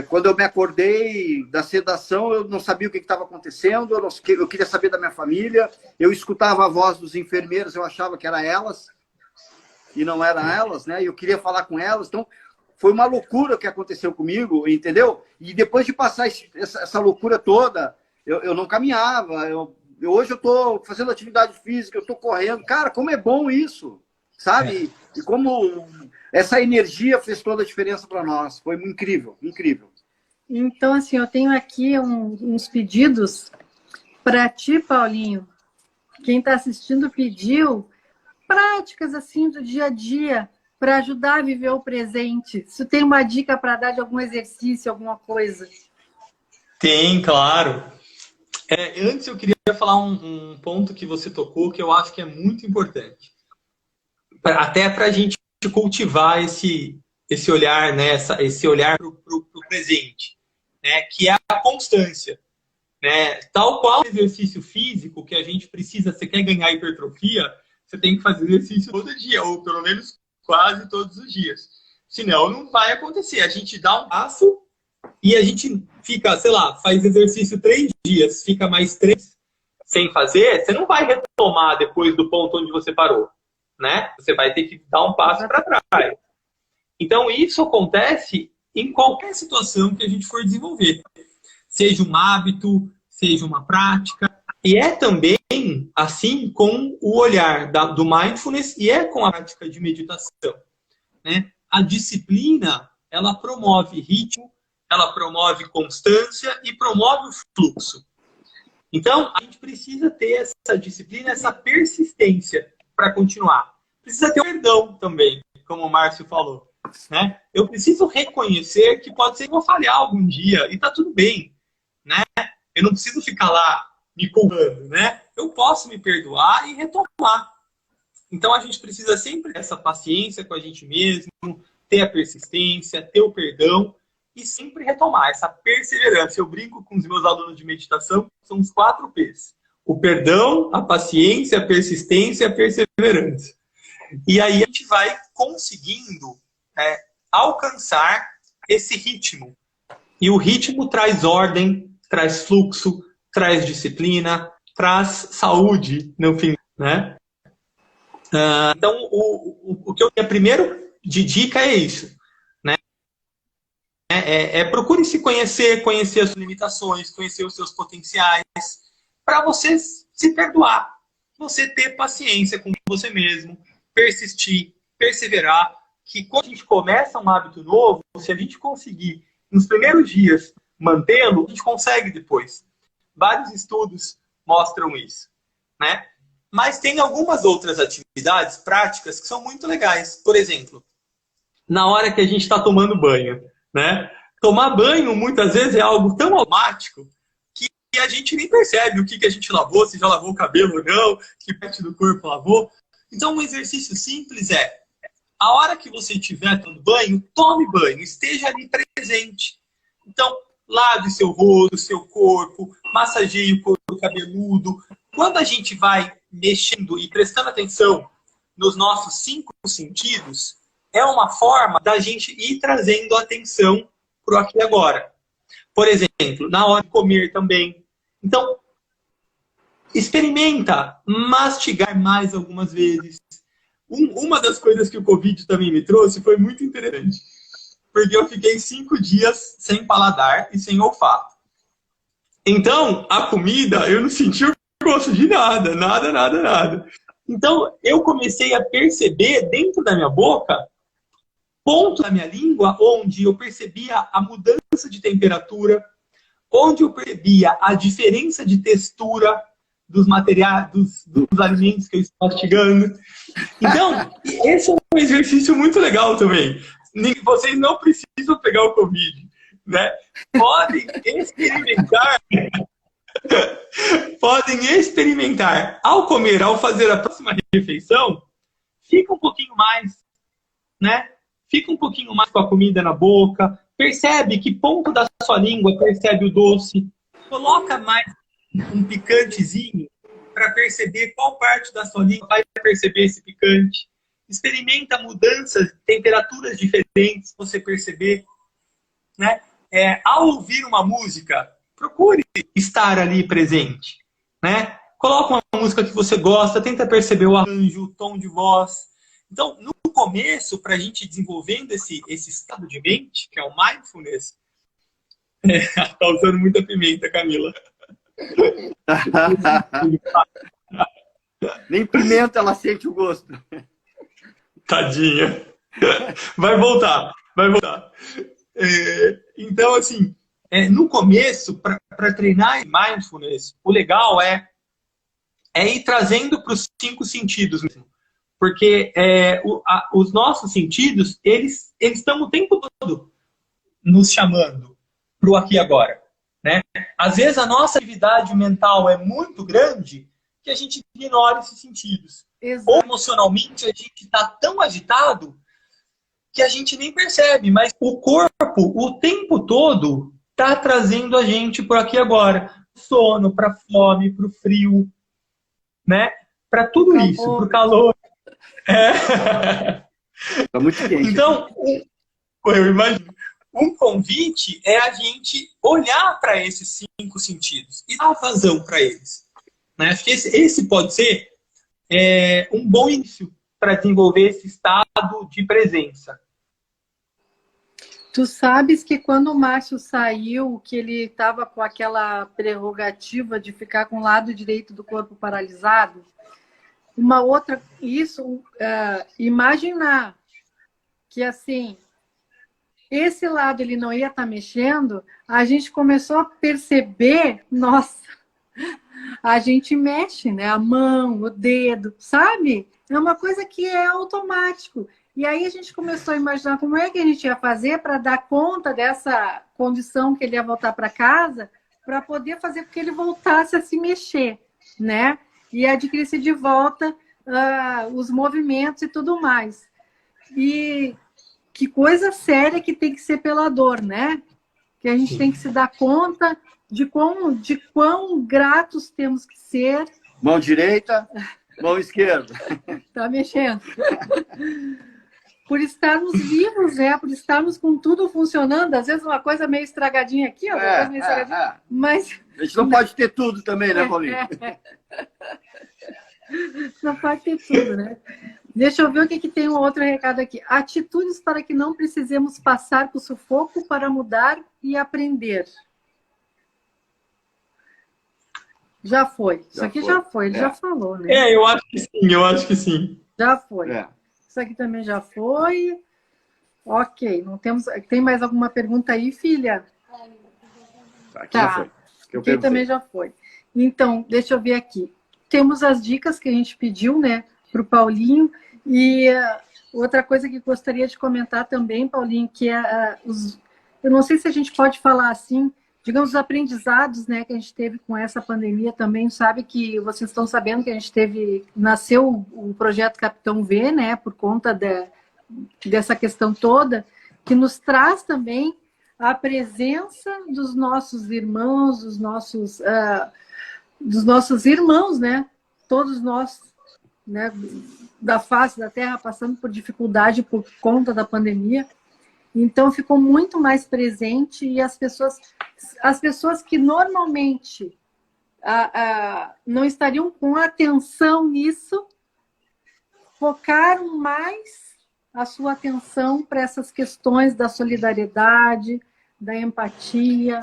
quando eu me acordei da sedação, eu não sabia o que estava acontecendo, eu queria saber da minha família, eu escutava a voz dos enfermeiros, eu achava que era elas, e não eram elas, né? E eu queria falar com elas. Então, foi uma loucura o que aconteceu comigo, entendeu? E depois de passar essa loucura toda, eu não caminhava. Hoje eu estou fazendo atividade física, eu estou correndo. Cara, como é bom isso, sabe? E como essa energia fez toda a diferença para nós. Foi incrível, incrível. Então, assim, eu tenho aqui uns pedidos para ti, Paulinho. Quem está assistindo pediu práticas assim do dia a dia para ajudar a viver o presente. Se tem uma dica para dar de algum exercício, alguma coisa. Tem, claro. Antes eu queria falar um ponto que você tocou que eu acho que é muito importante. até para a gente cultivar esse olhar, né? Esse olhar para o presente, né? Que é a constância. Né? Tal qual o exercício físico que a gente precisa, você quer ganhar hipertrofia, você tem que fazer exercício todo dia, ou pelo menos quase todos os dias. Senão não vai acontecer. A gente dá um passo e a gente fica, sei lá, faz exercício 3 dias, fica mais 3 sem fazer, você não vai retomar depois do ponto onde você parou. Né? Você vai ter que dar um passo para trás. Então isso acontece em qualquer situação que a gente for desenvolver. Seja um hábito, seja uma prática. E é também assim com o olhar do mindfulness e é com a prática de meditação. Né? A disciplina, ela promove ritmo, ela promove constância e promove o fluxo. Então, a gente precisa ter essa disciplina, essa persistência para continuar. Precisa ter o perdão também, como o Márcio falou. Né? Eu preciso reconhecer que pode ser que eu vou falhar algum dia e está tudo bem. Né? Eu não preciso ficar lá me culpando, né? Eu posso me perdoar e retomar. Então a gente precisa sempre ter essa paciência com a gente mesmo, ter a persistência, ter o perdão e sempre retomar essa perseverança. Eu brinco com os meus alunos de meditação, são os 4 P's. O perdão, a paciência, a persistência e a perseverança. E aí a gente vai conseguindo alcançar esse ritmo. E o ritmo traz ordem, traz fluxo, traz disciplina, traz saúde, no fim, né? Então, o que eu tenho primeiro de dica é isso. Né? Procure se conhecer, conhecer as suas limitações, conhecer os seus potenciais, para você se perdoar. Você ter paciência com você mesmo, persistir, perseverar, que quando a gente começa um hábito novo, se a gente conseguir, nos primeiros dias, mantê-lo, a gente consegue depois. Vários estudos mostram isso. Né? Mas tem algumas outras atividades práticas que são muito legais. Por exemplo, na hora que a gente está tomando banho. Né? Tomar banho, muitas vezes, é algo tão automático que a gente nem percebe o que a gente lavou, se já lavou o cabelo ou não, que parte do corpo lavou. Então, um exercício simples é, a hora que você estiver tomando banho, tome banho, esteja ali presente. Então, lave seu rosto, seu corpo, massageie o couro cabeludo. Quando a gente vai mexendo e prestando atenção nos nossos 5 sentidos, é uma forma da gente ir trazendo atenção para o aqui e agora. Por exemplo, na hora de comer também. Então, experimenta mastigar mais algumas vezes. Uma das coisas que o Covid também me trouxe foi muito interessante. Porque eu fiquei 5 dias sem paladar e sem olfato. Então, a comida, eu não senti o gosto de nada, nada. Então, eu comecei a perceber dentro da minha boca, ponto da minha língua, onde eu percebia a mudança de temperatura, onde eu percebia a diferença de textura dos materiais, dos alimentos que eu estou mastigando. Então, esse é um exercício muito legal também. Vocês não precisam pegar o Covid, né? Podem experimentar. Ao comer, ao fazer a próxima refeição, fica um pouquinho mais, né? Fica um pouquinho mais com a comida na boca, percebe que ponto da sua língua percebe o doce, coloca mais um picantezinho para perceber qual parte da sua língua vai perceber esse picante. Experimenta mudanças, temperaturas diferentes, você perceber. Né? Ao ouvir uma música, procure estar ali presente. Né? Coloca uma música que você gosta, tenta perceber o arranjo, o tom de voz. Então, no começo, para a gente desenvolvendo esse estado de mente, que é o mindfulness, tá usando muita pimenta, Camila. Nem pimenta ela sente o gosto. Tadinha. Vai voltar. Então, assim, no começo, para treinar mindfulness, o legal é ir trazendo para os 5 sentidos mesmo. Porque os nossos sentidos, eles estão o tempo todo nos chamando para o aqui e agora. Né? Às vezes a nossa atividade mental é muito grande que a gente ignora esses sentidos. Exato. emocionalmente a gente está tão agitado que a gente nem percebe, mas o corpo, o tempo todo, está trazendo a gente por aqui agora. Sono, para fome, para o frio, né? Para tudo isso, para o calor. Tá muito quente. Então, eu imagino. Um convite é a gente olhar para esses 5 sentidos e dar vazão para eles. Né? Acho que esse pode ser um bom início para desenvolver esse estado de presença. Tu sabes que quando o Márcio saiu, que ele estava com aquela prerrogativa de ficar com o lado direito do corpo paralisado, uma outra, imaginar que assim, esse lado ele não ia estar mexendo, a gente começou a perceber, nossa, a gente mexe, né? A mão, o dedo, sabe? É uma coisa que é automático. E aí a gente começou a imaginar como é que a gente ia fazer para dar conta dessa condição que ele ia voltar para casa, para poder fazer com que ele voltasse a se mexer, né? E adquirisse de volta os movimentos e tudo mais. E que coisa séria que tem que ser pela dor, né? Que a gente tem que se dar conta de quão gratos temos que ser. Mão direita, mão esquerda. Tá mexendo. Por estarmos vivos, né? Por estarmos com tudo funcionando. Às vezes uma coisa meio estragadinha aqui, outra coisa meio estragadinha. Mas... A gente não pode ter tudo também, né, Paulinho? Não pode ter tudo, né? Deixa eu ver o que tem um outro recado aqui. Atitudes para que não precisemos passar por sufoco para mudar e aprender. Já foi. Isso aqui já foi, ele já falou, né? Eu acho que sim. Já foi. Isso aqui também já foi. Ok, não temos... Tem mais alguma pergunta aí, filha? Aqui já foi. Aqui também já foi. Então, deixa eu ver aqui. Temos as dicas que a gente pediu, né, para o Paulinho. E outra coisa que gostaria de comentar também, Paulinho, que é eu não sei se a gente pode falar assim, digamos, os aprendizados, né, que a gente teve com essa pandemia também. Sabe que vocês estão sabendo que a gente nasceu o projeto Capitão V, né, por conta dessa questão toda, que nos traz também a presença dos nossos irmãos, dos nossos irmãos, né, todos nós, né, da face da Terra passando por dificuldade por conta da pandemia. Então ficou muito mais presente e as pessoas que normalmente não estariam com atenção nisso, focaram mais a sua atenção para essas questões da solidariedade, da empatia.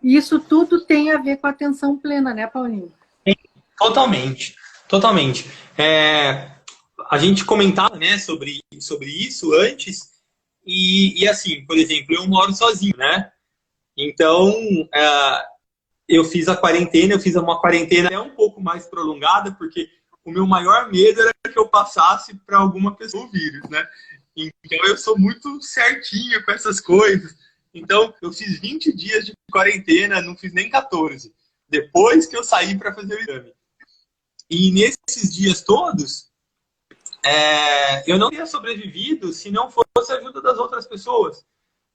E isso tudo tem a ver com a atenção plena, né, Paulinho? Totalmente. A gente comentava, né, sobre isso antes, e assim, por exemplo, eu moro sozinho, né? Então, eu fiz uma quarentena até um pouco mais prolongada, porque o meu maior medo era que eu passasse para alguma pessoa o vírus, né? Então, eu sou muito certinho com essas coisas. Então, eu fiz 20 dias de quarentena, não fiz nem 14, depois que eu saí para fazer o exame. E nesses dias todos, eu não teria sobrevivido se não fosse a ajuda das outras pessoas.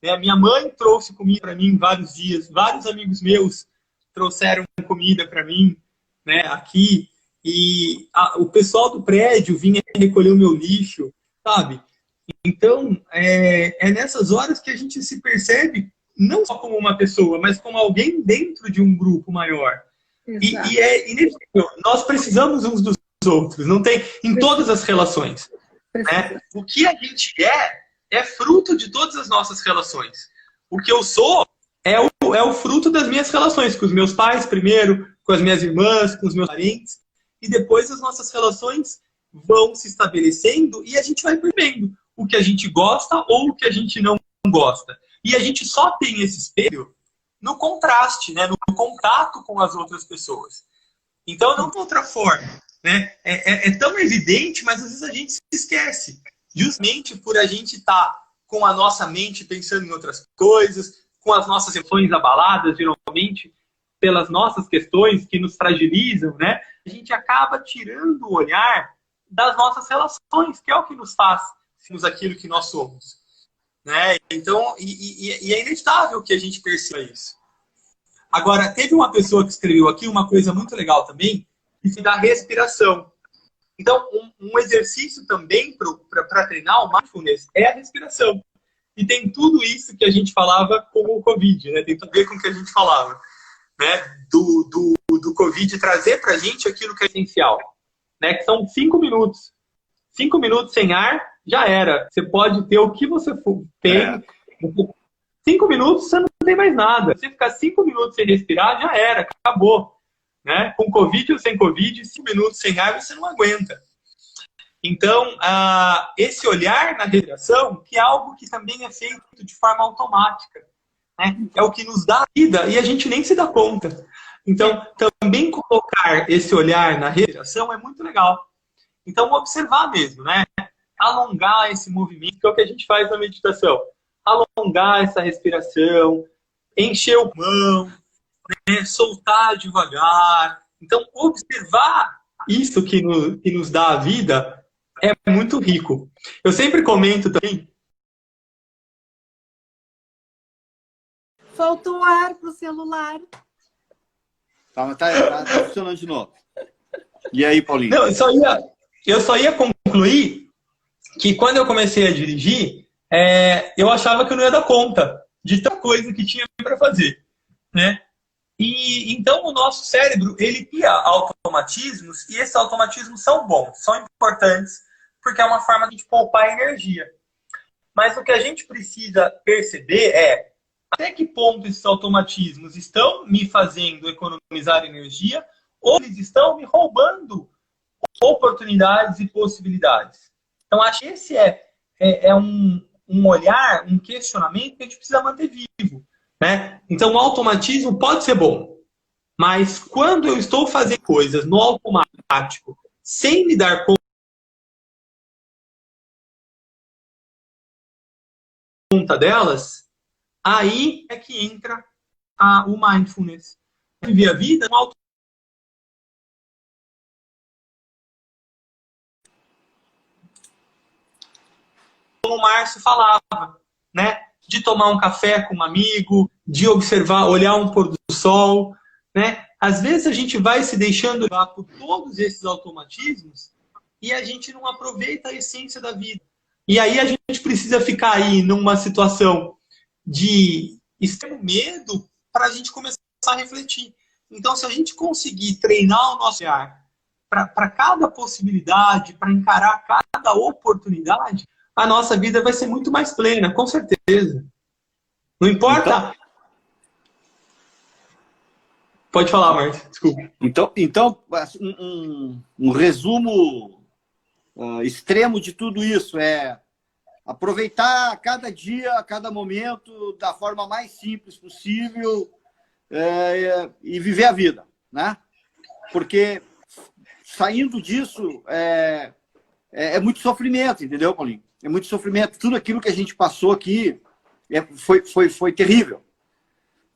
Minha mãe trouxe comida para mim vários dias, vários amigos meus trouxeram comida para mim, né, aqui, e o pessoal do prédio vinha recolher o meu lixo, sabe? Então, é nessas horas que a gente se percebe não só como uma pessoa, mas como alguém dentro de um grupo maior. E é inevitável. Nós precisamos uns dos outros, não tem em todas as relações. Né? O que a gente é fruto de todas as nossas relações. O que eu sou é o fruto das minhas relações com os meus pais primeiro, com as minhas irmãs, com os meus parentes, e depois as nossas relações vão se estabelecendo e a gente vai percebendo o que a gente gosta ou o que a gente não gosta. E a gente só tem esse espelho no contraste, né? No contato com as outras pessoas. Então, não de outra forma. Né? É tão evidente, mas às vezes a gente se esquece. Justamente por a gente estar com a nossa mente pensando em outras coisas, com as nossas emoções abaladas, geralmente, pelas nossas questões que nos fragilizam, né? A gente acaba tirando o olhar das nossas relações, que é o que nos faz sermos aquilo que nós somos. Né? Então, e é inevitável que a gente perceba isso. Agora, teve uma pessoa que escreveu aqui uma coisa muito legal também, que foi da respiração. Então, um exercício também para treinar o mindfulness é a respiração. E tem tudo isso que a gente falava com o Covid, né? Tem tudo a ver com o que a gente falava. Né? Do Covid trazer para a gente aquilo que é essencial. Né? Que são 5 minutos. 5 minutos sem ar, já era. Você pode ter o que você tem. 5 minutos, você não tem mais nada. Se você ficar 5 minutos sem respirar, já era. Acabou. Né? Com Covid ou sem Covid, 5 minutos sem ar, você não aguenta. Então, esse olhar na respiração, que é algo que também é feito de forma automática. Né? É o que nos dá vida e a gente nem se dá conta. Então, também colocar esse olhar na respiração é muito legal. Então, observar mesmo, né? Alongar esse movimento, que é o que a gente faz na meditação. Alongar essa respiração, encher o pulmão, né? Soltar devagar. Então, observar isso que nos dá a vida é muito rico. Eu sempre comento também. Faltou ar pro celular. Tá funcionando de novo. E aí, Paulinho? Não, eu só ia concluir que quando eu comecei a dirigir, eu achava que eu não ia dar conta de tanta coisa que tinha para fazer, né? E então o nosso cérebro, ele cria automatismos, e esses automatismos são bons, são importantes, porque é uma forma de poupar energia. Mas o que a gente precisa perceber é até que ponto esses automatismos estão me fazendo economizar energia ou eles estão me roubando oportunidades e possibilidades. Então, acho que esse é um olhar, um questionamento que a gente precisa manter vivo. Né? Então, o automatismo pode ser bom, mas quando eu estou fazendo coisas no automático, sem me dar conta delas, aí é que entra o mindfulness. Viver a vida no automático. Como o Márcio falava, né? De tomar um café com um amigo, de observar, olhar um pôr do sol, né? Às vezes a gente vai se deixando levar por todos esses automatismos e a gente não aproveita a essência da vida. E aí a gente precisa ficar aí numa situação de extremo medo para a gente começar a refletir. Então, se a gente conseguir treinar o nosso olhar para cada possibilidade, para encarar cada oportunidade, a nossa vida vai ser muito mais plena, com certeza. Não importa. Então, pode falar, Márcio, desculpa. Então um resumo extremo de tudo isso é aproveitar cada dia, cada momento da forma mais simples possível e viver a vida, né? Porque saindo disso é muito sofrimento, entendeu, Paulinho? É muito sofrimento. Tudo aquilo que a gente passou aqui foi terrível.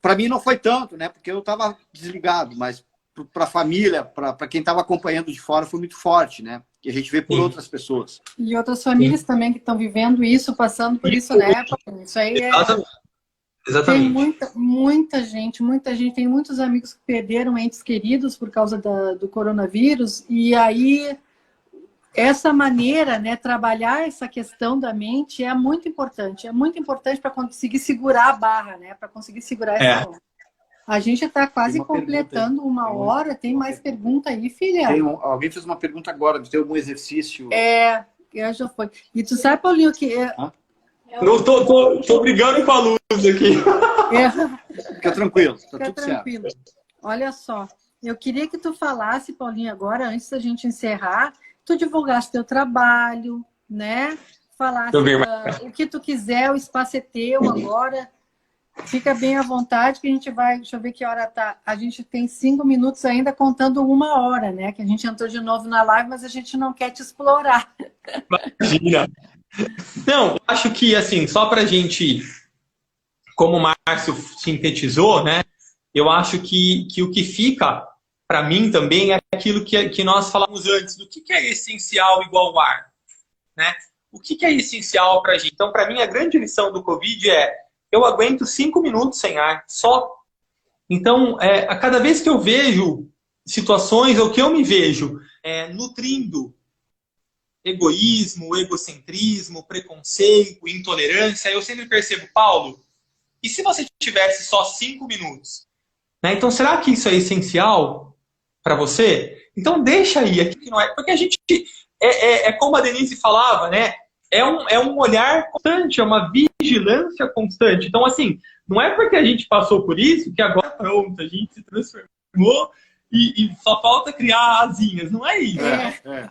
Para mim não foi tanto, né? Porque eu estava desligado, mas para a família, para quem estava acompanhando de fora, foi muito forte, né? Que a gente vê por outras pessoas. E outras famílias também que estão vivendo isso, passando por isso, né? Isso aí Exatamente. Tem muita gente, tem muitos amigos que perderam entes queridos por causa do coronavírus, e aí essa maneira, né, trabalhar essa questão da mente é muito importante para conseguir segurar a barra, né, para conseguir segurar essa onda. A gente está quase completando uma hora, tem mais pergunta aí, filha? Alguém fez uma pergunta agora, tem algum exercício? Já foi. E tu sabe, Paulinho, que... Não tô brigando com a luz aqui. Fica tranquilo, tá Fica tudo tranquilo. certo. Olha só, eu queria que tu falasse, Paulinho, agora, antes da gente encerrar, tu divulgasse teu trabalho, né? Falasse o que tu quiser, o espaço é teu agora. Fica bem à vontade que a gente vai... Deixa eu ver que hora tá. A gente tem 5 minutos ainda, contando 1 hora, né? Que a gente entrou de novo na live, mas a gente não quer te explorar. Imagina. Não, acho que, assim, só pra gente... Como o Márcio sintetizou, né? Eu acho que o que fica para mim também, é aquilo que nós falamos antes, do que é essencial igual ar, né? O que é essencial para a gente? Então, para mim, a grande lição do Covid é, eu aguento 5 minutos sem ar, só. Então, a cada vez que eu vejo situações, ou que eu me vejo nutrindo egoísmo, egocentrismo, preconceito, intolerância, eu sempre percebo, Paulo, e se você tivesse só 5 minutos? Né? Então, será que isso é essencial para você? Então, deixa aí, aqui não é. Porque a gente, como a Denise falava, né? É um olhar constante, é uma vigilância constante. Então, assim, não é porque a gente passou por isso que agora pronto, a gente se transformou e só falta criar asinhas. Não é isso.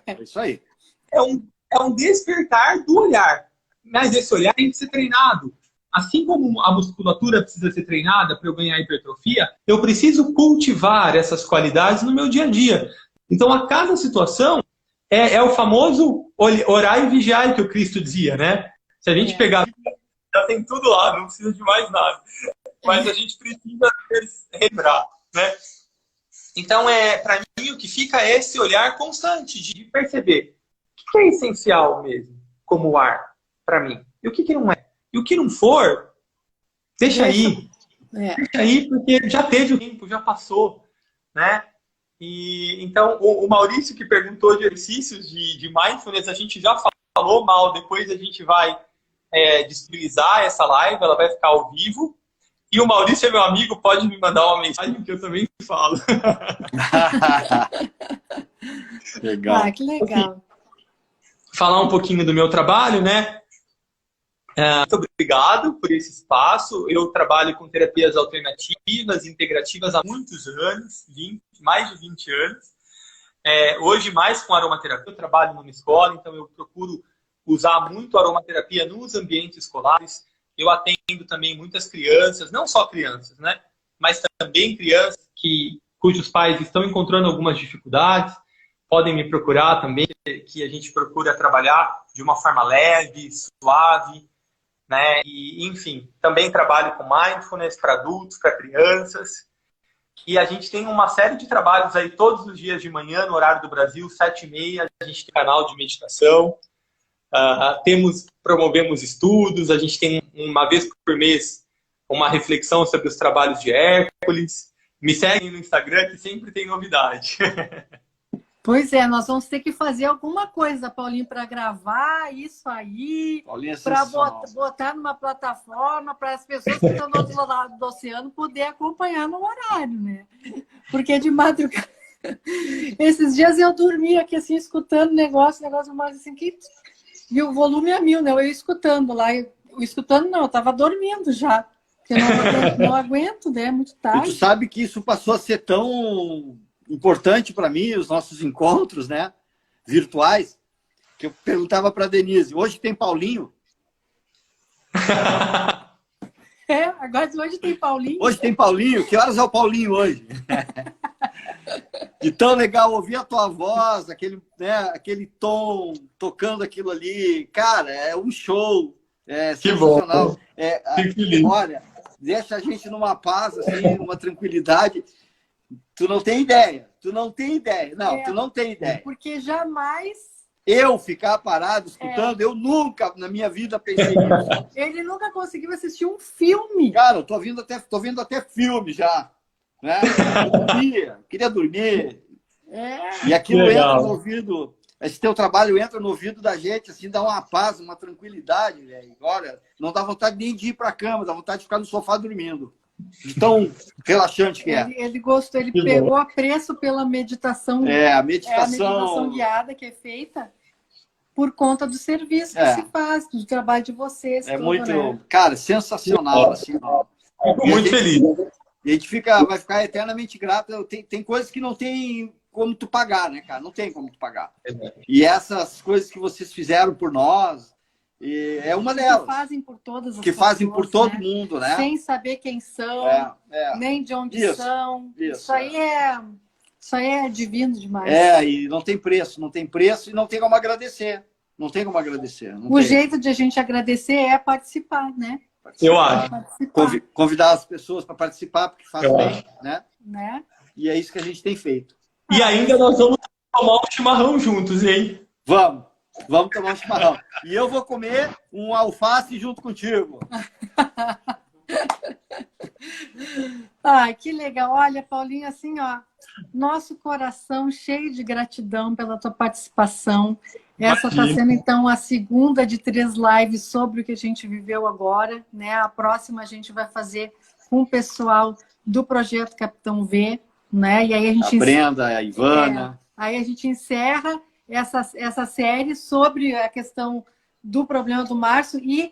É isso aí. É um despertar do olhar. Mas esse olhar tem que ser treinado. Assim como a musculatura precisa ser treinada para eu ganhar hipertrofia, eu preciso cultivar essas qualidades no meu dia a dia. Então, a cada situação é o famoso orar e vigiar que o Cristo dizia, né? Se a gente pegar, já tem tudo lá, não precisa de mais nada. Mas a gente precisa lembrar, né? Então, para mim, o que fica é esse olhar constante de perceber o que é essencial mesmo, como o ar, para mim, e o que não é. E o que não for, deixa aí. Deixa aí, porque já teve o tempo, já passou, né? E, então, o Maurício que perguntou de exercícios de mindfulness, a gente já falou mal, depois a gente vai disponibilizar essa live, ela vai ficar ao vivo. E o Maurício é meu amigo, pode me mandar uma mensagem que eu também falo. Legal. Ah, que legal. Falar um pouquinho do meu trabalho, né? Muito obrigado por esse espaço. Eu trabalho com terapias alternativas, integrativas há muitos anos, mais de 20 anos. Hoje mais com aromaterapia. Eu trabalho numa escola, então eu procuro usar muito aromaterapia nos ambientes escolares. Eu atendo também muitas crianças, não só crianças, né? Mas também crianças cujos pais estão encontrando algumas dificuldades. Podem me procurar também, que a gente procura trabalhar de uma forma leve, suave, né? E, enfim, também trabalho com mindfulness para adultos, para crianças. E a gente tem uma série de trabalhos aí todos os dias de manhã, no horário do Brasil, 7h30, a gente tem canal de meditação. Promovemos estudos, a gente tem uma vez por mês uma reflexão sobre os trabalhos de Hércules. Me seguem no Instagram que sempre tem novidade. Pois é, nós vamos ter que fazer alguma coisa, Paulinho, para gravar isso aí, para botar numa plataforma para as pessoas que estão do outro lado do oceano poder acompanhar no horário, né? Porque de madrugada... Esses dias eu dormi aqui assim, escutando negócio mais assim, e o volume é 1000, né? Eu escutando lá, eu estava dormindo já. Porque eu não aguento, né? É muito tarde. E tu sabe que isso passou a ser tão importante para mim, os nossos encontros, né, virtuais, que eu perguntava para a Denise, hoje tem Paulinho? Agora hoje tem Paulinho. Hoje tem Paulinho? Que horas é o Paulinho hoje? E tão legal ouvir a tua voz, aquele tom, tocando aquilo ali. Cara, é um show. É sensacional. Olha, deixa a gente numa paz, assim, numa tranquilidade. Tu não tem ideia. Tu não tem ideia. Não, tu não tem ideia. Porque jamais... Eu ficar parado escutando, eu nunca na minha vida pensei nisso. Ele nunca conseguiu assistir um filme. Cara, eu tô vendo até filme já. Né? Eu queria dormir. E aquilo entra no ouvido. Esse teu trabalho entra no ouvido da gente, assim, dá uma paz, uma tranquilidade, velho. Olha, não dá vontade nem de ir pra cama, dá vontade de ficar no sofá dormindo. De tão relaxante que é. Ele gostou, ele pegou apreço pela meditação. A meditação guiada que é feita por conta do serviço que se faz, do trabalho de vocês. Muito, né? Cara, sensacional. Assim, Fico muito feliz. E a gente vai ficar eternamente grato. Tem coisas que não tem como tu pagar, né, cara? Não tem como tu pagar. E essas coisas que vocês fizeram por nós, é uma delas. Que fazem por todas as pessoas, fazem por todo mundo, né? Sem saber quem são, nem de onde são. Isso aí é divino demais. E não tem preço e não tem como agradecer. Não tem como agradecer. Jeito de a gente agradecer é participar, né? Eu acho. Convidar as pessoas para participar, porque faz bem, né? E é isso que a gente tem feito. E ainda nós vamos tomar um chimarrão juntos, hein? Vamos tomar um chimarrão. E eu vou comer um alface junto contigo. Ai, que legal. Olha, Paulinho, assim, ó, nosso coração cheio de gratidão pela tua participação. Essa está sendo, então, a segunda de 3 lives sobre o que a gente viveu agora, né? A próxima a gente vai fazer com o pessoal do Projeto Capitão V, né? E aí a gente... A Brenda, a Ivana. Aí a gente encerra essa série sobre a questão do problema do Márcio e